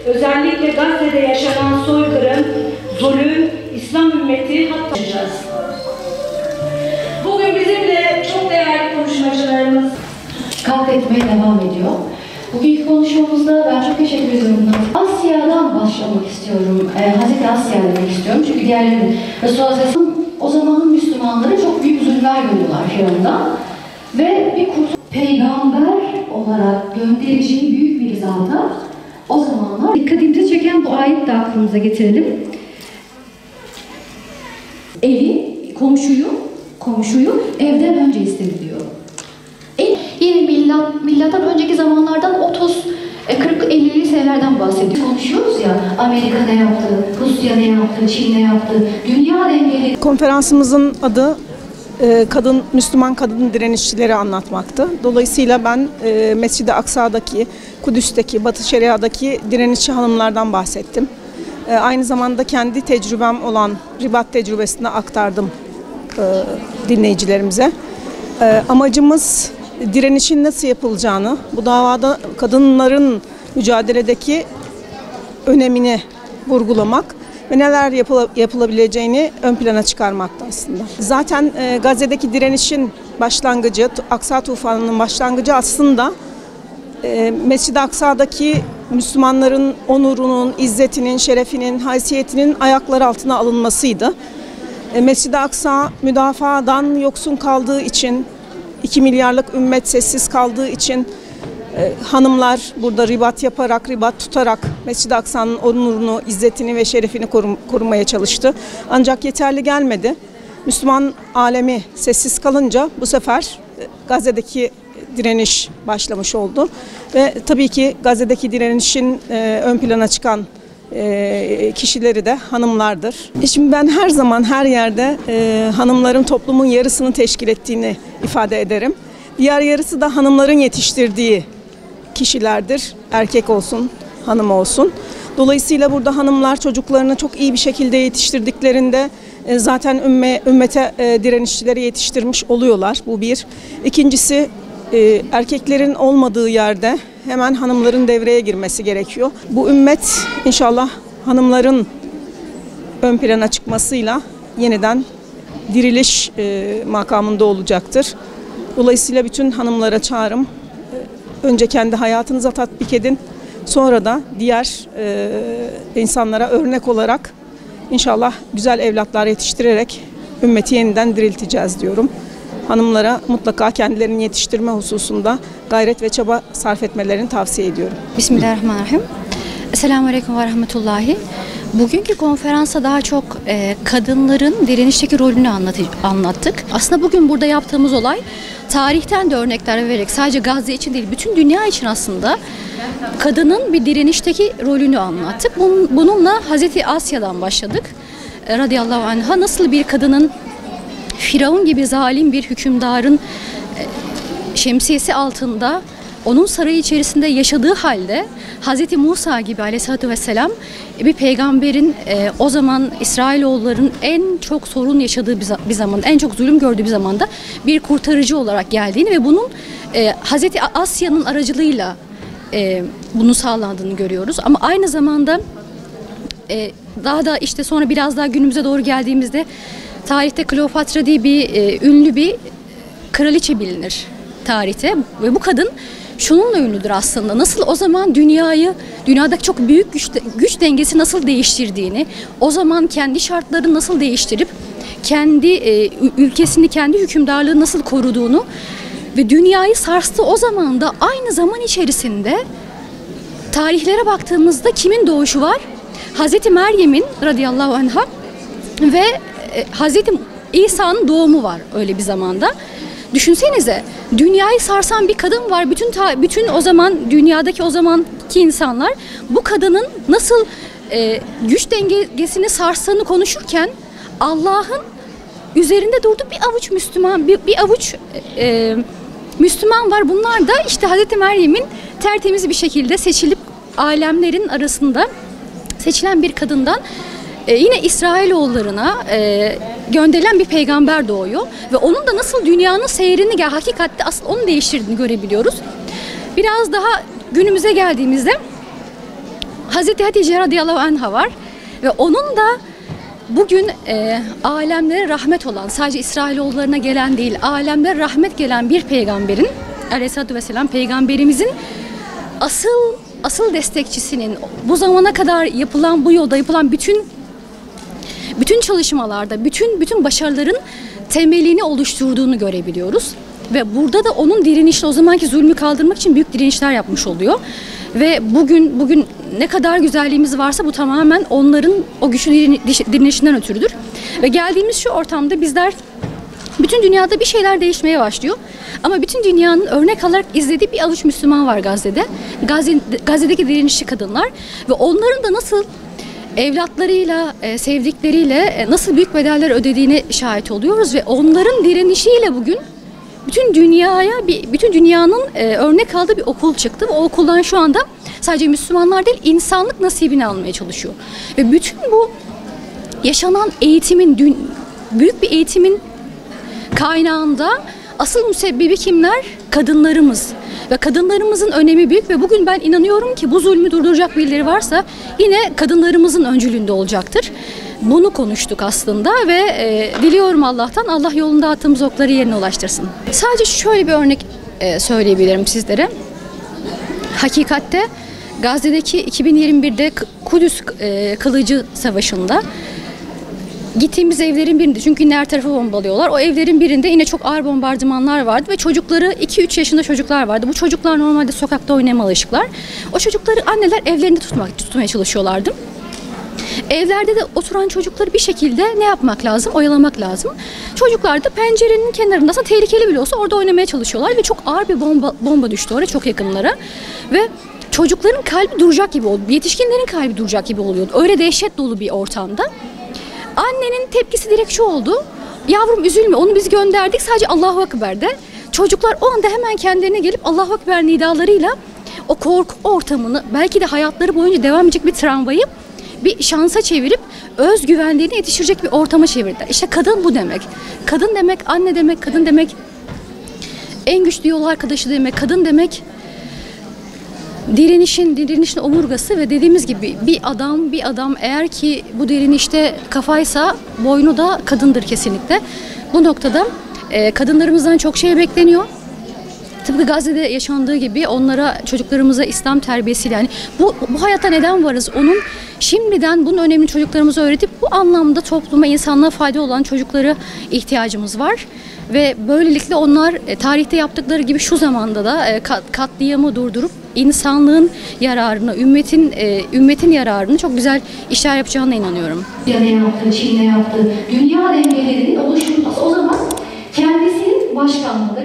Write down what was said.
Özellikle Gazze'de yaşanan soykırım, zulüm, İslam ümmeti hatta bugün bizimle çok değerli konuşmacılarımız katletmeye devam ediyor. Bugünkü konuşmamızda ben çok teşekkür ediyorum. Asya'dan başlamak istiyorum. Hazreti Asya demek istiyorum. Çünkü diğerleri Resulullah o zamanın Müslümanları çok büyük zulümler görüyorlar Firavun'dan. Ve bir peygamber olarak göndereceği büyük bir zata o zamanlar dikkatimizi çeken bu ayet de aklımıza getirelim. Evi, komşuyu evden önce istedi diyor. Yine milattan önceki zamanlardan 40-50'li senelerden bahsediyor. Konuşuyoruz ya, Amerika ne yaptı, Rusya ne yaptı, Çin ne yaptı, dünya dengeleri. Konferansımızın adı Müslüman kadın direnişçileri anlatmaktı. Dolayısıyla ben Mescid-i Aksa'daki, Kudüs'teki, Batı Şeria'daki direnişçi hanımlardan bahsettim. Aynı zamanda kendi tecrübem olan ribat tecrübesini aktardım dinleyicilerimize. Amacımız direnişin nasıl yapılacağını, bu davada kadınların mücadeledeki önemini vurgulamak ve neler yapılabileceğini ön plana çıkarmakta aslında. Zaten Gazze'deki direnişin başlangıcı, Aksa Tufanı'nın başlangıcı aslında Mescid-i Aksa'daki Müslümanların onurunun, izzetinin, şerefinin, haysiyetinin ayakları altına alınmasıydı. Mescid-i Aksa müdafadan yoksun kaldığı için, 2 milyarlık ümmet sessiz kaldığı için hanımlar burada ribat yaparak, ribat tutarak Mescid-i Aksa'nın onurunu, izzetini ve şerefini korumaya çalıştı. Ancak yeterli gelmedi. Müslüman alemi sessiz kalınca bu sefer Gazze'deki direniş başlamış oldu. Ve tabii ki Gazze'deki direnişin ön plana çıkan kişileri de hanımlardır. Şimdi ben her zaman her yerde hanımların toplumun yarısını teşkil ettiğini ifade ederim. Diğer yarısı da hanımların yetiştirdiği kişilerdir. Erkek olsun, hanım olsun. Dolayısıyla burada hanımlar çocuklarını çok iyi bir şekilde yetiştirdiklerinde zaten ümmete direnişçileri yetiştirmiş oluyorlar. Bu bir. İkincisi erkeklerin olmadığı yerde hemen hanımların devreye girmesi gerekiyor. Bu ümmet inşallah hanımların ön plana çıkmasıyla yeniden diriliş makamında olacaktır. Dolayısıyla bütün hanımlara çağrım, önce kendi hayatınıza tatbik edin, sonra da diğer insanlara örnek olarak inşallah güzel evlatlar yetiştirerek ümmeti yeniden dirilteceğiz diyorum. Hanımlara mutlaka kendilerini yetiştirme hususunda gayret ve çaba sarf etmelerini tavsiye ediyorum. Bismillahirrahmanirrahim. Selamünaleyküm ve rahmetullahi. Bugünkü konferansa daha çok kadınların direnişteki rolünü anlattık. Aslında bugün burada yaptığımız olay tarihten de örnekler vererek sadece Gazze için değil bütün dünya için aslında kadının bir direnişteki rolünü anlattık. Bununla Hazreti Asya'dan başladık. Radıyallahu anha nasıl bir kadının Firavun gibi zalim bir hükümdarın şemsiyesi altında onun sarayı içerisinde yaşadığı halde Hazreti Musa gibi aleyhissalatü vesselam bir peygamberin o zaman İsrailoğulların en çok sorun yaşadığı bir zaman, en çok zulüm gördüğü bir zamanda bir kurtarıcı olarak geldiğini ve bunun Hazreti Asya'nın aracılığıyla bunu sağlandığını görüyoruz. Ama aynı zamanda daha da işte sonra biraz daha günümüze doğru geldiğimizde tarihte Kleopatra diye bir ünlü bir kraliçe bilinir tarihte ve bu kadın şununla ünlüdür aslında. Nasıl o zaman dünyadaki çok büyük güç dengesi nasıl değiştirdiğini, o zaman kendi şartlarını nasıl değiştirip kendi ülkesini, kendi hükümdarlığını nasıl koruduğunu ve dünyayı sarstı o zaman da aynı zaman içerisinde tarihlere baktığımızda kimin doğuşu var? Hazreti Meryem'in radıyallahu anha ve Hazreti İsa'nın doğumu var öyle bir zamanda. Düşünsenize dünyayı sarsan bir kadın var. Bütün o zaman dünyadaki o zamanki insanlar bu kadının nasıl güç dengesini sarstığını konuşurken Allah'ın üzerinde durduğu bir avuç Müslüman, bir avuç Müslüman var. Bunlar da işte Hazreti Meryem'in tertemiz bir şekilde seçilip alemlerin arasında seçilen bir kadından yine İsrailoğullarına gönderilen bir peygamber doğuyor ve onun da nasıl dünyanın seyrini hakikatte asıl onu değiştirdiğini görebiliyoruz. Biraz daha günümüze geldiğimizde Hazreti Hatice radıyallahu anha var ve onun da bugün alemlere rahmet olan, sadece İsrailoğullarına gelen değil, alemlere rahmet gelen bir peygamberin, aleyhissalatü vesselam peygamberimizin asıl destekçisinin, bu zamana kadar yapılan, bu yolda yapılan bütün çalışmalarda, bütün başarıların temelini oluşturduğunu görebiliyoruz. Ve burada da onun direnişle, o zamanki zulmü kaldırmak için büyük direnişler yapmış oluyor. Ve bugün ne kadar güzelliğimiz varsa bu tamamen onların o güçlü direnişinden ötürüdür. Ve geldiğimiz şu ortamda bizler, bütün dünyada bir şeyler değişmeye başlıyor. Ama bütün dünyanın örnek alarak izlediği bir avuç Müslüman var Gazze'de. Gazze'deki direnişçi kadınlar ve onların da nasıl evlatlarıyla, sevdikleriyle nasıl büyük bedeller ödediğine şahit oluyoruz ve onların direnişiyle bugün bütün dünyanın örnek aldığı bir okul çıktı. O okuldan şu anda sadece Müslümanlar değil, insanlık nasibini almaya çalışıyor. Ve bütün bu yaşanan büyük bir eğitimin kaynağında asıl müsebbibi kimler? Kadınlarımız. Ve kadınlarımızın önemi büyük ve bugün ben inanıyorum ki bu zulmü durduracak birileri varsa yine kadınlarımızın öncülüğünde olacaktır. Bunu konuştuk aslında ve diliyorum Allah'tan, Allah yolunda attığımız okları yerine ulaştırsın. Sadece şöyle bir örnek söyleyebilirim sizlere. Hakikatte Gazze'deki 2021'de Kudüs Kılıcı Savaşı'nda gittiğimiz evlerin birinde, çünkü yine her tarafı bombalıyorlar. O evlerin birinde yine çok ağır bombardımanlar vardı ve çocukları, 2-3 yaşında çocuklar vardı. Bu çocuklar normalde sokakta oynamaya alışıklar. O çocukları anneler evlerinde tutmaya çalışıyorlardı. Evlerde de oturan çocukları bir şekilde ne yapmak lazım? Oyalamak lazım. Çocuklar da pencerenin kenarında, aslında tehlikeli bile olsa, orada oynamaya çalışıyorlar ve çok ağır bir bomba düştü oraya, çok yakınlara. Ve çocukların kalbi duracak gibi oldu. Yetişkinlerin kalbi duracak gibi oluyordu. Öyle dehşet dolu bir ortamda. Annenin tepkisi direkt şu oldu: yavrum üzülme, onu biz gönderdik, sadece Allahu Ekber'de. Çocuklar o anda hemen kendilerine gelip Allahu Ekber nidalarıyla o korku ortamını, belki de hayatları boyunca devam edecek bir travmayı bir şansa çevirip özgüvenlerini yetiştirecek bir ortama çevirdiler. İşte kadın bu demek. Kadın demek anne demek, kadın demek en güçlü yol arkadaşı demek, kadın demek direnişin omurgası ve dediğimiz gibi bir adam eğer ki bu direnişte kafaysa boynu da kadındır kesinlikle. Bu noktada kadınlarımızdan çok şey bekleniyor. Tıpkı Gazze'de yaşandığı gibi onlara, çocuklarımıza İslam terbiyesiyle, yani bu hayatta neden varız? Onun şimdiden bunun önemini çocuklarımıza öğretip bu anlamda topluma, insanlığa fayda olan çocuklara ihtiyacımız var. Ve böylelikle onlar tarihte yaptıkları gibi şu zamanda da katliamı durdurup insanlığın yararını, ümmetin yararını çok güzel işler yapacağına inanıyorum. Ne yaptı, Çin ne yaptı? Dünya dengelerinin oluşturulması, o zaman kendisinin başkanlığında